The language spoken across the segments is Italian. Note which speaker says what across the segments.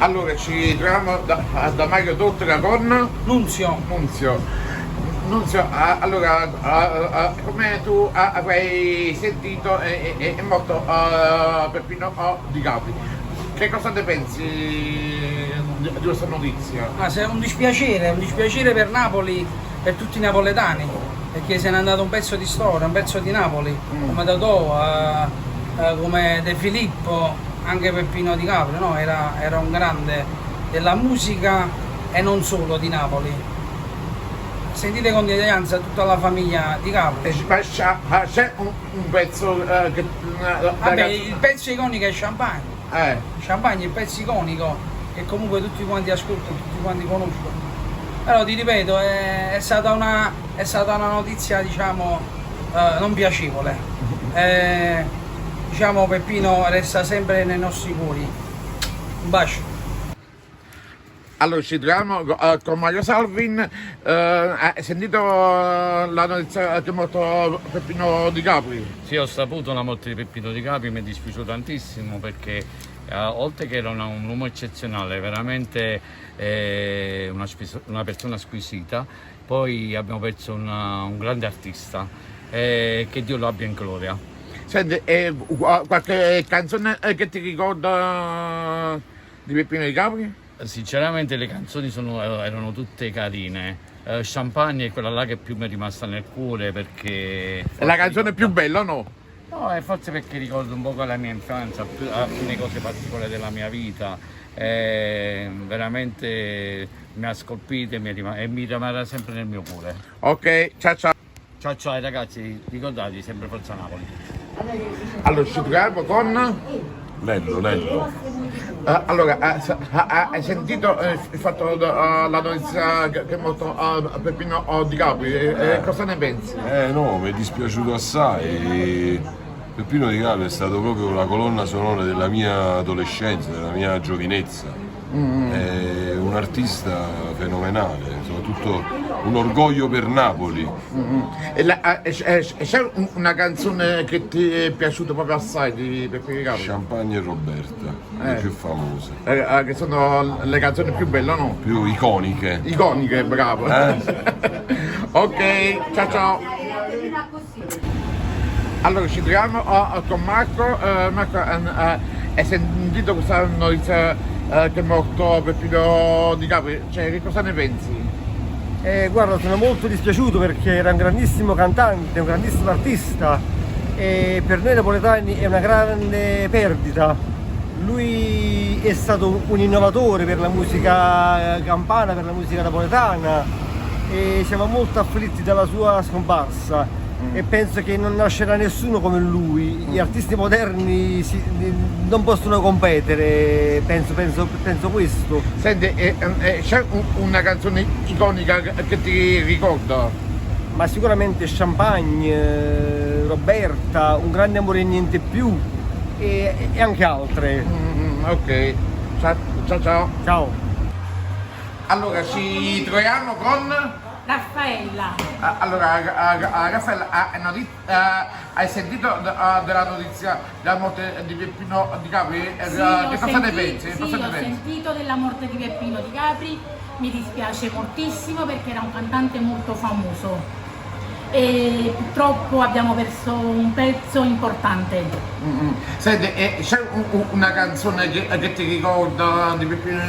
Speaker 1: Allora ci troviamo da Mario Tortora con
Speaker 2: Nunzio.
Speaker 1: Nunzio, come tu avrai sentito è morto Peppino Di Capri. Che cosa ne pensi di questa notizia?
Speaker 2: È un dispiacere per Napoli, per tutti i napoletani, perché se n'è andato un pezzo di storia, un pezzo di Napoli, come Totò, come De Filippo, anche Peppino Di Capri, no? Era un grande della musica e non solo di Napoli. Sentite con deglianza tutta la famiglia Di Capri.
Speaker 1: C'è un pezzo che...
Speaker 2: Vabbè, il pezzo iconico è Champagne. Champagne è il pezzo iconico che comunque tutti quanti ascoltano, tutti quanti conoscono. Però ti ripeto, è stata una notizia, diciamo, non piacevole. Diciamo Peppino resta sempre nei nostri cuori. Un bacio.
Speaker 1: Allora ci troviamo con Mario Salvin. Hai sentito la notizia che è morto Peppino Di Capri?
Speaker 3: Sì, ho saputo la morte di Peppino Di Capri, mi è dispiaciuto tantissimo perché oltre che era un uomo eccezionale, veramente una persona squisita, poi abbiamo perso un grande artista, che Dio lo abbia in gloria.
Speaker 1: Senti, qualche canzone che ti ricorda di Peppino Di Capri?
Speaker 3: Sinceramente le canzoni erano tutte carine. Champagne è quella là che più mi è rimasta nel cuore perché...
Speaker 1: È la canzone più bella, no?
Speaker 3: No, è forse perché ricordo un po' la mia infanzia, alcune cose particolari della mia vita. Veramente mi ha scolpito e mi rimarrà sempre nel mio cuore.
Speaker 1: Ok, ciao ciao.
Speaker 3: Ciao ciao ragazzi, ricordatevi sempre Forza Napoli.
Speaker 1: Allora ci troviamo con...
Speaker 4: Nello.
Speaker 1: Allora, hai sentito il fatto la notizia che è morto Peppino Di Capri? Cosa ne pensi?
Speaker 4: No, mi è dispiaciuto assai. Peppino Di Capri è stato proprio la colonna sonora della mia adolescenza, della mia giovinezza. È un artista fenomenale, soprattutto un orgoglio per Napoli.
Speaker 1: C'è una canzone che ti è piaciuta proprio assai di Peppino Di Capri?
Speaker 4: Champagne e Roberta, le più famose.
Speaker 1: Che sono le canzoni più belle, no?
Speaker 4: Più iconiche.
Speaker 1: Iconiche, bravo. Ok, ciao ciao. Allora ci troviamo con Marco. Marco, hai sentito questa notizia che è morto Peppino Di Capri? Cioè, che cosa ne pensi?
Speaker 5: Guarda, sono molto dispiaciuto perché era un grandissimo cantante, un grandissimo artista e per noi napoletani è una grande perdita. Lui è stato un innovatore per la musica campana, per la musica napoletana e siamo molto afflitti dalla sua scomparsa e penso che non nascerà nessuno come lui. Gli artisti moderni non possono competere, penso questo.
Speaker 1: Senti, c'è una canzone iconica che ti ricorda?
Speaker 5: Ma sicuramente Champagne, Roberta, Un grande amore e niente più e anche altre.
Speaker 1: Ok, ciao ciao.
Speaker 5: Ciao.
Speaker 1: Allora ci troviamo con...
Speaker 6: Raffaella.
Speaker 1: Allora, Raffaella, hai sentito della notizia della morte di Peppino Di Capri? Che cosa ne pensi?
Speaker 6: Sì, ho sentito della morte di Peppino Di Capri, mi dispiace moltissimo perché era un cantante molto famoso e purtroppo abbiamo perso un pezzo importante.
Speaker 1: Senti, c'è una canzone che ti ricorda di Peppino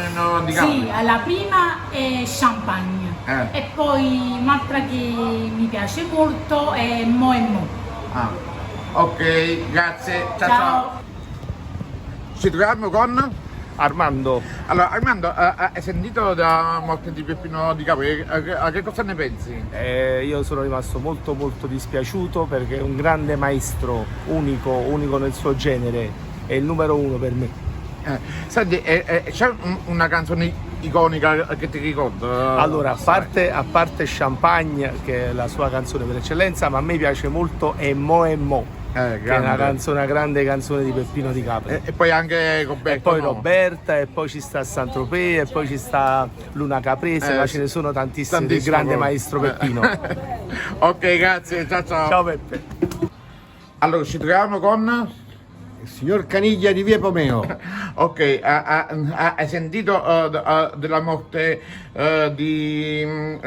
Speaker 1: Di Capri?
Speaker 6: Sì, la prima è Champagne. E poi un'altra che mi piace molto è Mo e Mo.
Speaker 1: Ok, grazie, ciao. Ci troviamo con
Speaker 5: Armando.
Speaker 1: Allora, Armando, hai sentito della morte di Peppino Di Capri? Che cosa ne pensi?
Speaker 7: Io sono rimasto molto dispiaciuto perché è un grande maestro, unico nel suo genere, è il numero uno per me.
Speaker 1: Senti, c'è una canzone iconica che ti ricorda?
Speaker 7: Allora, a parte Champagne, che è la sua canzone per eccellenza, ma a me piace molto E Mo, che è una grande canzone di Peppino Di Capri.
Speaker 1: E poi anche Roberta.
Speaker 7: E poi Roberta, e poi ci sta Saint-Tropez, e poi ci sta Luna Caprese, ma ce ne sono tantissimi del grande maestro Peppino.
Speaker 1: Ok, grazie, ciao.
Speaker 7: Ciao Peppe.
Speaker 1: Allora, ci troviamo con
Speaker 8: Il signor Caniglia di Via Pomeo.
Speaker 1: Ok, hai sentito della morte di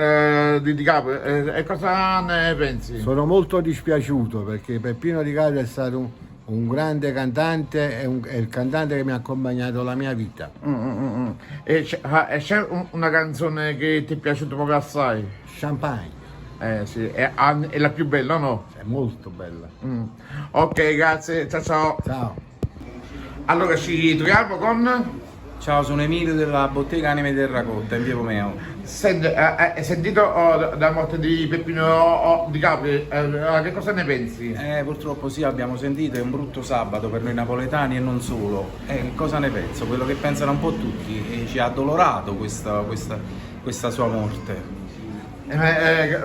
Speaker 1: Capri e cosa ne pensi?
Speaker 8: Sono molto dispiaciuto perché Peppino Di Capri è stato un grande cantante, è il cantante che mi ha accompagnato la mia vita.
Speaker 1: E c'è una canzone che ti è piaciuta proprio assai?
Speaker 8: Champagne,
Speaker 1: Sì, è la più bella, no?
Speaker 8: è molto bella.
Speaker 1: Ok, grazie, ciao ciao.
Speaker 8: Ciao.
Speaker 1: Allora ci troviamo con...
Speaker 9: Ciao, sono Emilio della bottega Anime Terracotta in Via Pomeo.
Speaker 1: Senti, hai sentito della morte di Peppino Di Capri? Che cosa ne pensi?
Speaker 9: Purtroppo sì, abbiamo sentito, è un brutto sabato per noi napoletani e non solo. Cosa ne penso? Quello che pensano un po' tutti, ci ha addolorato questa sua morte.
Speaker 1: C'è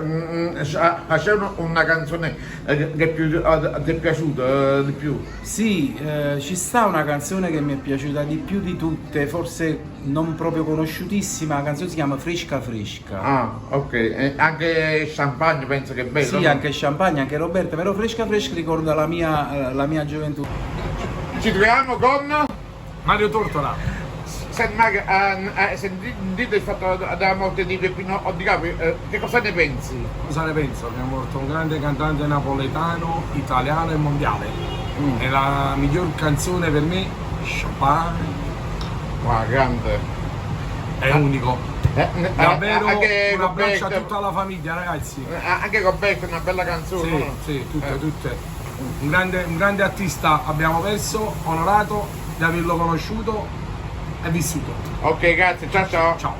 Speaker 1: una canzone che ti è piaciuta di più?
Speaker 9: Sì, ci sta una canzone che mi è piaciuta di più di tutte, forse non proprio conosciutissima, la canzone si chiama Fresca Fresca.
Speaker 1: Ah, ok. Anche Champagne penso che è bello.
Speaker 9: Sì,
Speaker 1: no?
Speaker 9: anche Champagne, anche Roberta, però Fresca Fresca ricorda la mia gioventù.
Speaker 1: Ci troviamo con...
Speaker 7: Mario Tortora.
Speaker 1: Senti Mario, hai sentito il fatto della morte di Peppino Di Capri? Che cosa ne pensi?
Speaker 10: Cosa ne penso? Che è morto un grande cantante napoletano, italiano e mondiale. È la miglior canzone per me, Champagne.
Speaker 1: Wow, grande.
Speaker 10: È unico. Davvero
Speaker 1: anche
Speaker 10: un abbraccio a
Speaker 1: Roberto,
Speaker 10: tutta la famiglia, ragazzi.
Speaker 1: anche Roberto è una bella canzone.
Speaker 10: Sì,
Speaker 1: no?
Speaker 10: sì, tutte. Un grande artista abbiamo perso, onorato di averlo conosciuto e vissuto.
Speaker 1: Ok, grazie, ciao ciao.
Speaker 10: Ciao.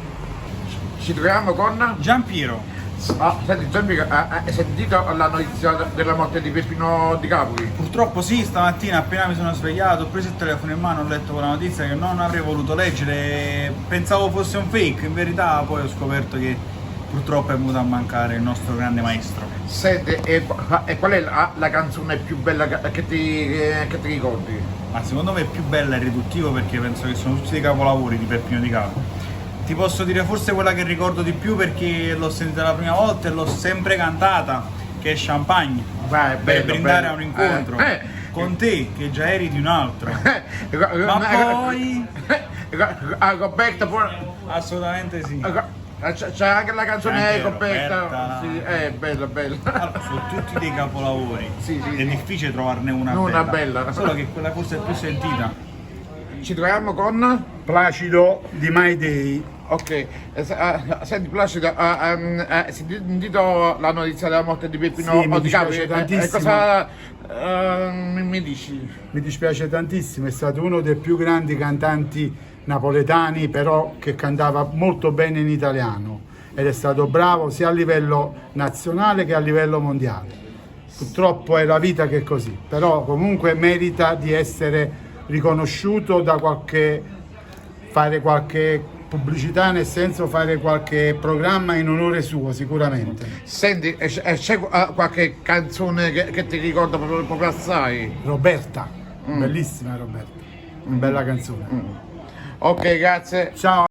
Speaker 1: Ci troviamo con...
Speaker 11: Giampiero.
Speaker 1: Senti, Gianpiero, hai sentito la notizia della morte di Peppino Di Capri?
Speaker 11: Purtroppo sì, stamattina appena mi sono svegliato, ho preso il telefono in mano, ho letto quella notizia che non avrei voluto leggere, pensavo fosse un fake, in verità poi ho scoperto che purtroppo è venuto a mancare il nostro grande maestro.
Speaker 1: Senti, e qual è la canzone più bella che ti ricordi?
Speaker 11: Ma secondo me è più bella e riduttivo perché penso che sono tutti dei capolavori di Peppino Di Capri. Ti posso dire forse quella che ricordo di più perché l'ho sentita la prima volta e l'ho sempre cantata, che è Champagne,
Speaker 1: Vai,
Speaker 11: per brindare
Speaker 1: bello.
Speaker 11: a un incontro con te che già eri di un altro. Ma poi
Speaker 1: Roberta pure...
Speaker 11: assolutamente sì.
Speaker 1: C'è anche la canzone
Speaker 11: C'è anche
Speaker 1: Roberta.
Speaker 11: Roberta.
Speaker 1: Sì, è bella.
Speaker 11: Allora, sono tutti dei capolavori.
Speaker 1: Sì.
Speaker 11: È difficile trovarne una
Speaker 1: bella.
Speaker 11: Solo che quella forse è più sentita.
Speaker 1: Ci troviamo con...
Speaker 12: Placido di My Day.
Speaker 1: Ok, senti Placido, hai sentito la notizia della morte di Peppino
Speaker 12: Sì, mi
Speaker 1: Di Capri?
Speaker 12: dispiace tantissimo.
Speaker 1: Cosa mi dici?
Speaker 12: Mi dispiace tantissimo, è stato uno dei più grandi cantanti napoletani, però che cantava molto bene in italiano ed è stato bravo sia a livello nazionale che a livello mondiale. Purtroppo è la vita che è così, però comunque merita di essere riconosciuto da fare qualche pubblicità, nel senso fare qualche programma in onore suo sicuramente.
Speaker 1: Senti, c'è qualche canzone che ti ricorda proprio assai?
Speaker 12: Roberta, bellissima Roberta, bella canzone.
Speaker 1: Ok, grazie.
Speaker 12: Ciao.